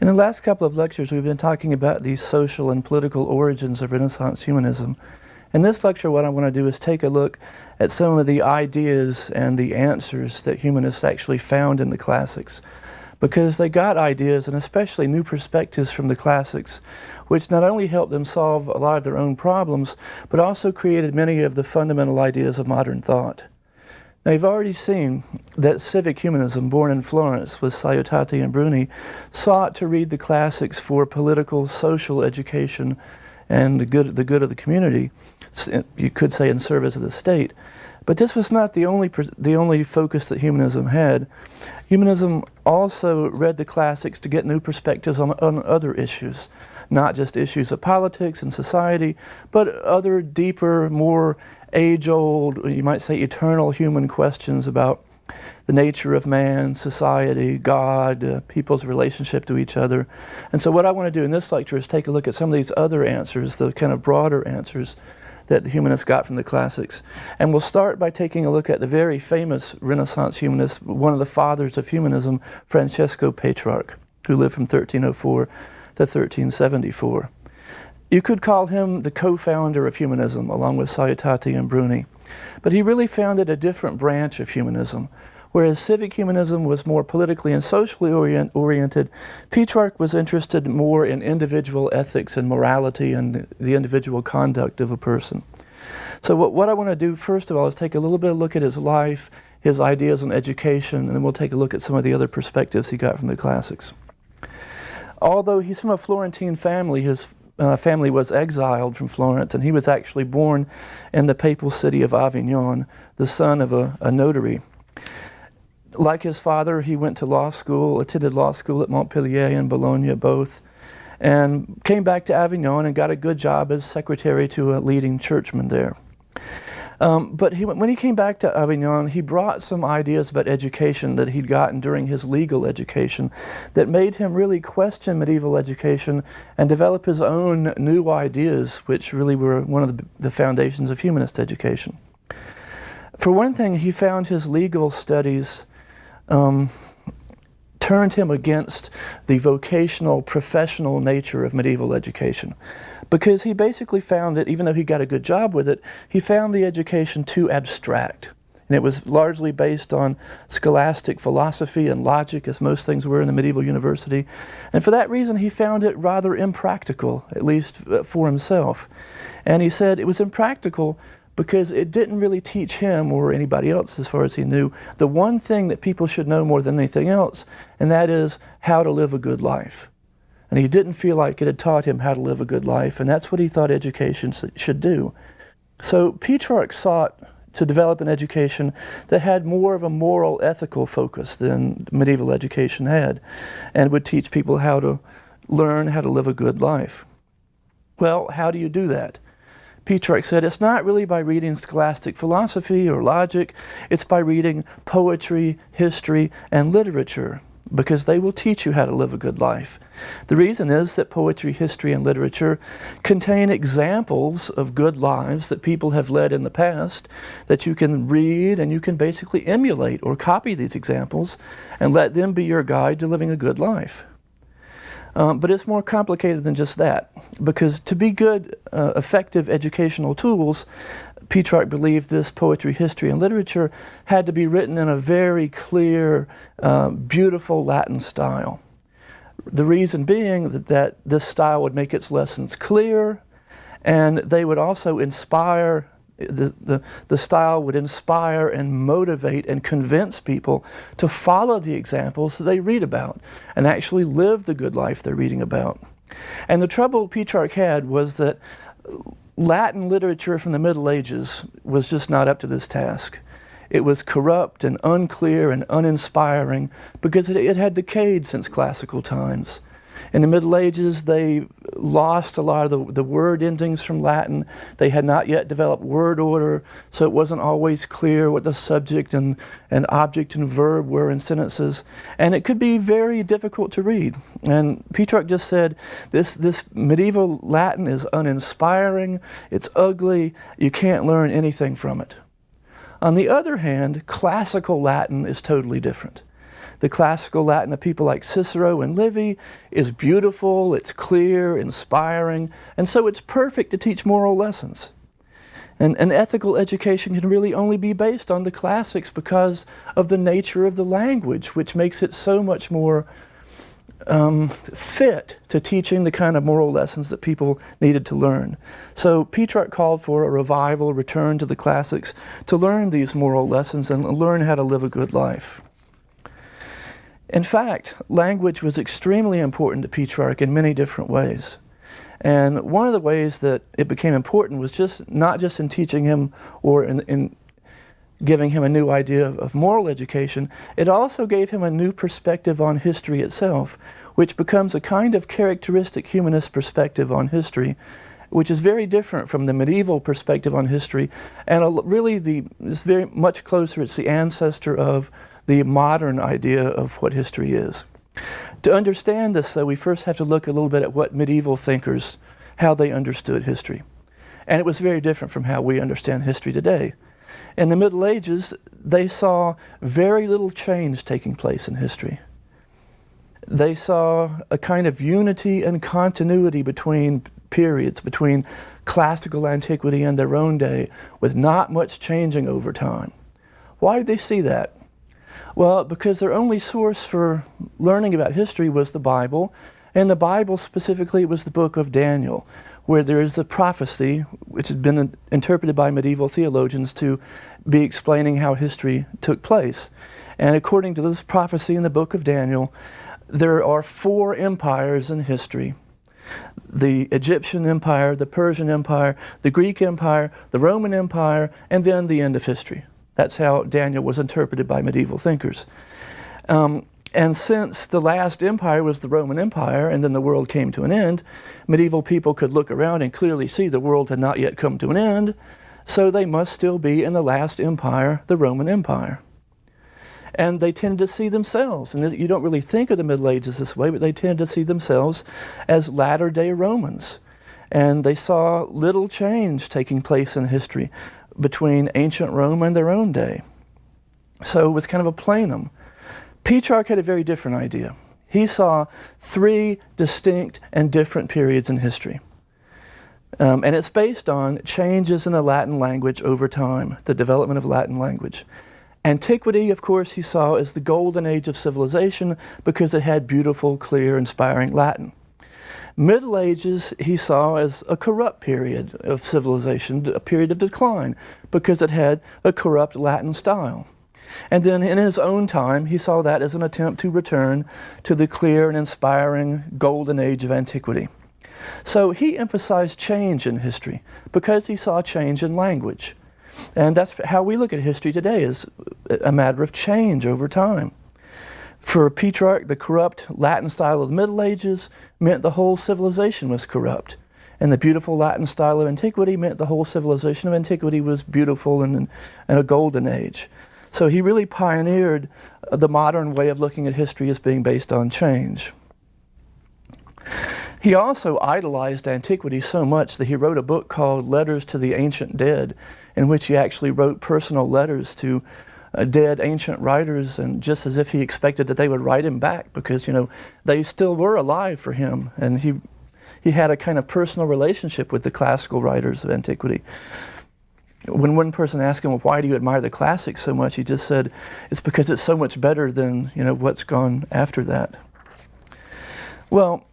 In the last couple of lectures, we've been talking about the social and political origins of Renaissance humanism. In this lecture, what I want to do is take a look at some of the ideas and the answers that humanists actually found in the classics, because they got ideas and especially new perspectives from the classics, which not only helped them solve a lot of their own problems, but also created many of the fundamental ideas of modern thought. Now, you've already seen that civic humanism, born in Florence with Saiutati and Bruni, sought to read the classics for political, social education and the good of the community, you could say in service of the state. But this was not the only focus that humanism had. Humanism also read the classics to get new perspectives on other issues, not just issues of politics and society, but other deeper, more age-old, you might say eternal human questions about the nature of man, society, God, people's relationship to each other. And so what I want to do in this lecture is take a look at some of these other answers, the kind of broader answers that the humanists got from the classics. And we'll start by taking a look at the very famous Renaissance humanist, one of the fathers of humanism, Francesco Petrarch, who lived from 1304 to 1374. You could call him the co-founder of humanism, along with Saiutati and Bruni. But he really founded a different branch of humanism. Whereas civic humanism was more politically and socially oriented, Petrarch was interested more in individual ethics and morality and the individual conduct of a person. So what I want to do first of all is take a little bit of a look at his life, his ideas on education, and then we'll take a look at some of the other perspectives he got from the classics. Although he's from a Florentine family, his family was exiled from Florence, and he was actually born in the papal city of Avignon, the son of a notary. Like his father, he went to law school, attended law school at Montpellier and Bologna both, and came back to Avignon and got a good job as secretary to a leading churchman there. But when he came back to Avignon, he brought some ideas about education that he'd gotten during his legal education that made him really question medieval education and develop his own new ideas, which really were one of the foundations of humanist education. For one thing, he found his legal studies turned him against the vocational, professional nature of medieval education. Because he basically found that, even though he got a good job with it, he found the education too abstract. And it was largely based on scholastic philosophy and logic, as most things were in the medieval university. And for that reason, he found it rather impractical, at least for himself. And he said it was impractical because it didn't really teach him or anybody else, as far as he knew, the one thing that people should know more than anything else, and that is how to live a good life. And he didn't feel like it had taught him how to live a good life, and that's what he thought education should do. So Petrarch sought to develop an education that had more of a moral, ethical focus than medieval education had, and would teach people how to learn how to live a good life. Well, how do you do that? Petrarch said it's not really by reading scholastic philosophy or logic, it's by reading poetry, history, and literature, because they will teach you how to live a good life. The reason is that poetry, history, and literature contain examples of good lives that people have led in the past that you can read, and you can basically emulate or copy these examples and let them be your guide to living a good life. But it's more complicated than just that, because to be good, effective educational tools, Petrarch believed this poetry, history, and literature had to be written in a very clear, beautiful Latin style. The reason being that this style would make its lessons clear, and they would also inspire, the style would inspire and motivate and convince people to follow the examples that they read about and actually live the good life they're reading about. And the trouble Petrarch had was that Latin literature from the Middle Ages was just not up to this task. It was corrupt and unclear and uninspiring because it had decayed since classical times. In the Middle Ages, they lost a lot of the word endings from Latin. They had not yet developed word order, so it wasn't always clear what the subject and object and verb were in sentences. And it could be very difficult to read. And Petrarch just said, this medieval Latin is uninspiring, it's ugly, you can't learn anything from it. On the other hand, classical Latin is totally different. The classical Latin of people like Cicero and Livy is beautiful, it's clear, inspiring, and so it's perfect to teach moral lessons. And an ethical education can really only be based on the classics because of the nature of the language, which makes it so much more fit to teaching the kind of moral lessons that people needed to learn. So Petrarch called for a revival, return to the classics, to learn these moral lessons and learn how to live a good life. In fact, language was extremely important to Petrarch in many different ways. And one of the ways that it became important was not just in teaching him or in giving him a new idea of moral education, it also gave him a new perspective on history itself, which becomes a kind of characteristic humanist perspective on history, which is very different from the medieval perspective on history, and it's very much closer, it's the ancestor of the modern idea of what history is. To understand this, though, we first have to look a little bit at what medieval thinkers, how they understood history. And it was very different from how we understand history today. In the Middle Ages, they saw very little change taking place in history. They saw a kind of unity and continuity between periods, between classical antiquity and their own day, with not much changing over time. Why did they see that? Well, because their only source for learning about history was the Bible, and the Bible specifically was the book of Daniel, where there is the prophecy, which has been interpreted by medieval theologians to be explaining how history took place. And according to this prophecy in the book of Daniel, there are 4 empires in history: the Egyptian Empire, the Persian Empire, the Greek Empire, the Roman Empire, and then the end of history. That's how Daniel was interpreted by medieval thinkers. And since the last empire was the Roman Empire, and then the world came to an end, medieval people could look around and clearly see the world had not yet come to an end, so they must still be in the last empire, the Roman Empire. And they tended to see themselves, and you don't really think of the Middle Ages this way, but they tended to see themselves as latter-day Romans. And they saw little change taking place in history between ancient Rome and their own day. So it was kind of a plenum. Petrarch had a very different idea. He saw 3 distinct and different periods in history. And it's based on changes in the Latin language over time, the development of Latin language. Antiquity, of course, he saw as the golden age of civilization because it had beautiful, clear, inspiring Latin. Middle Ages he saw as a corrupt period of civilization, a period of decline, because it had a corrupt Latin style. And then in his own time, he saw that as an attempt to return to the clear and inspiring golden age of antiquity. So he emphasized change in history because he saw change in language. And that's how we look at history today, is a matter of change over time. For Petrarch, the corrupt Latin style of the Middle Ages meant the whole civilization was corrupt. And the beautiful Latin style of antiquity meant the whole civilization of antiquity was beautiful and a golden age. So he really pioneered the modern way of looking at history as being based on change. He also idolized antiquity so much that he wrote a book called Letters to the Ancient Dead, in which he actually wrote personal letters to dead ancient writers, and just as if he expected that they would write him back because, they still were alive for him. And he had a kind of personal relationship with the classical writers of antiquity. When one person asked him, well, why do you admire the classics so much? He just said, it's because it's so much better than, what's gone after that. Well,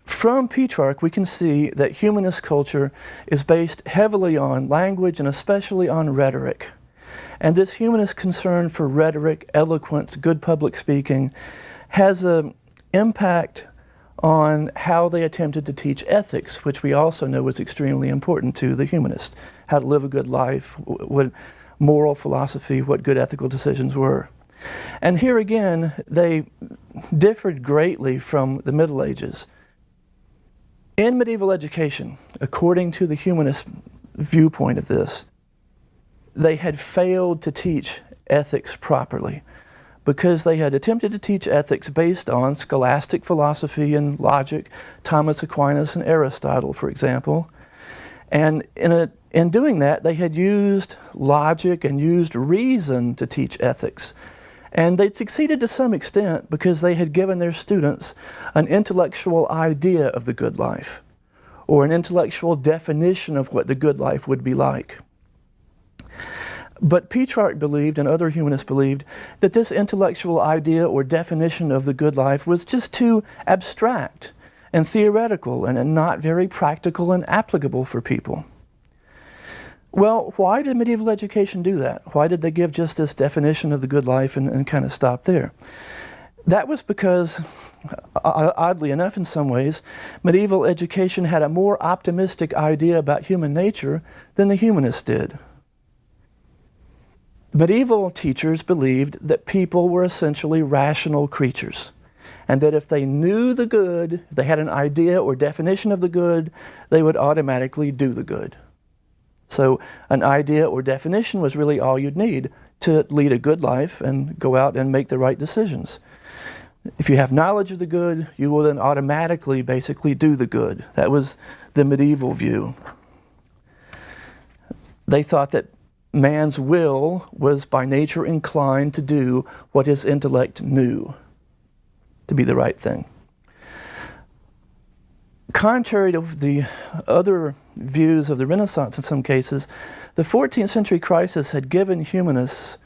from Petrarch, we can see that humanist culture is based heavily on language and especially on rhetoric. And this humanist concern for rhetoric, eloquence, good public speaking has an impact on how they attempted to teach ethics, which we also know was extremely important to the humanist. How to live a good life, what moral philosophy, what good ethical decisions were. And here again, they differed greatly from the Middle Ages. In medieval education, according to the humanist viewpoint of this, they had failed to teach ethics properly because they had attempted to teach ethics based on scholastic philosophy and logic, Thomas Aquinas and Aristotle, for example. And in doing that, they had used logic and used reason to teach ethics. And they'd succeeded to some extent because they had given their students an intellectual idea of the good life, or an intellectual definition of what the good life would be like. But Petrarch believed, and other humanists believed, that this intellectual idea or definition of the good life was just too abstract and theoretical and not very practical and applicable for people. Well, why did medieval education do that? Why did they give just this definition of the good life and kind of stop there? That was because, oddly enough in some ways, medieval education had a more optimistic idea about human nature than the humanists did. Medieval teachers believed that people were essentially rational creatures, and that if they knew the good, if they had an idea or definition of the good, they would automatically do the good. So an idea or definition was really all you'd need to lead a good life and go out and make the right decisions. If you have knowledge of the good, you will then automatically basically do the good. That was the medieval view. They thought that man's will was by nature inclined to do what his intellect knew to be the right thing. Contrary to the other views of the Renaissance in some cases, the 14th century crisis had given humanists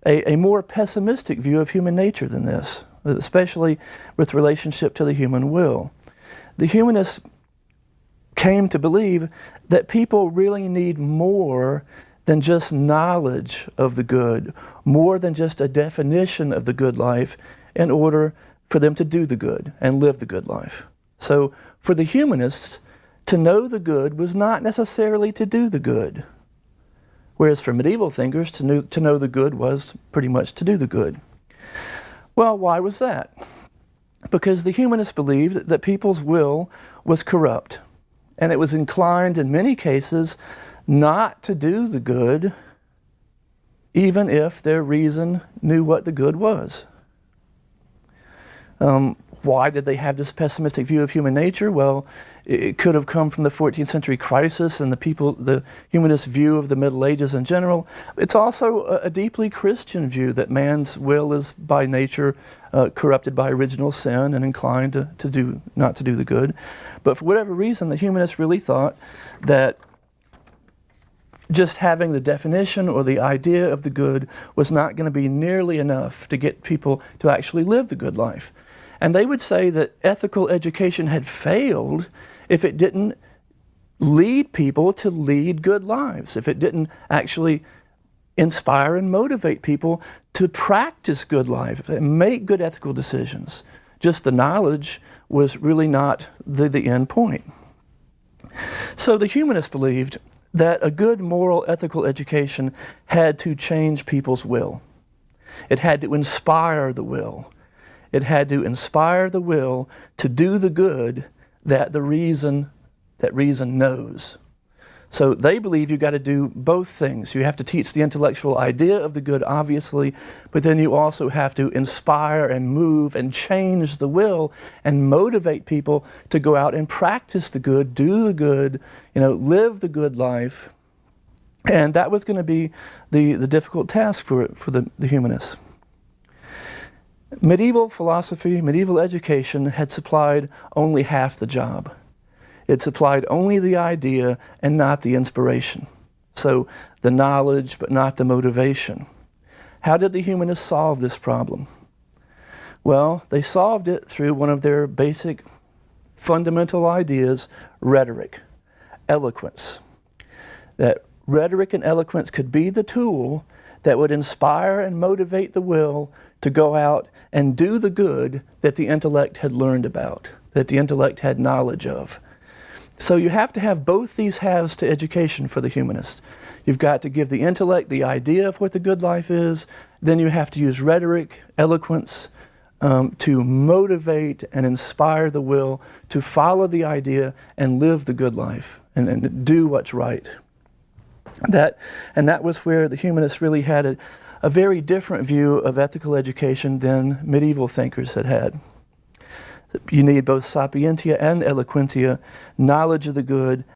a more pessimistic view of human nature than this, especially with relationship to the human will. The humanists came to believe that people really need more than just knowledge of the good, more than just a definition of the good life in order for them to do the good and live the good life. So for the humanists, to know the good was not necessarily to do the good, whereas for medieval thinkers, to know the good was pretty much to do the good. Well, why was that? Because the humanists believed that people's will was corrupt, and it was inclined in many cases not to do the good, even if their reason knew what the good was. Why did they have this pessimistic view of human nature? Well, it could have come from the 14th century crisis and the humanist view of the Middle Ages in general. It's also a deeply Christian view that man's will is by nature corrupted by original sin and inclined not to do the good. But for whatever reason, the humanists really thought that just having the definition or the idea of the good was not going to be nearly enough to get people to actually live the good life. And they would say that ethical education had failed if it didn't lead people to lead good lives, if it didn't actually inspire and motivate people to practice good life and make good ethical decisions. Just the knowledge was really not the end point. So the humanists believed that a good moral ethical education had to change people's will. It had to inspire the will. It had to inspire the will to do the good that reason knows. So they believe you've got to do both things. You have to teach the intellectual idea of the good, obviously, but then you also have to inspire and move and change the will and motivate people to go out and practice the good, do the good, live the good life. And that was going to be the difficult task for the humanists. Medieval philosophy, medieval education had supplied only half the job. It supplied only the idea and not the inspiration. So the knowledge, but not the motivation. How did the humanists solve this problem? Well, they solved it through one of their basic fundamental ideas, rhetoric, eloquence. That rhetoric and eloquence could be the tool that would inspire and motivate the will to go out and do the good that the intellect had learned about, that the intellect had knowledge of. So you have to have both these halves to education for the humanist. You've got to give the intellect the idea of what the good life is, then you have to use rhetoric, eloquence, to motivate and inspire the will to follow the idea and live the good life and do what's right. That was where the humanists really had a very different view of ethical education than medieval thinkers had had. You need both sapientia and eloquentia, knowledge of the good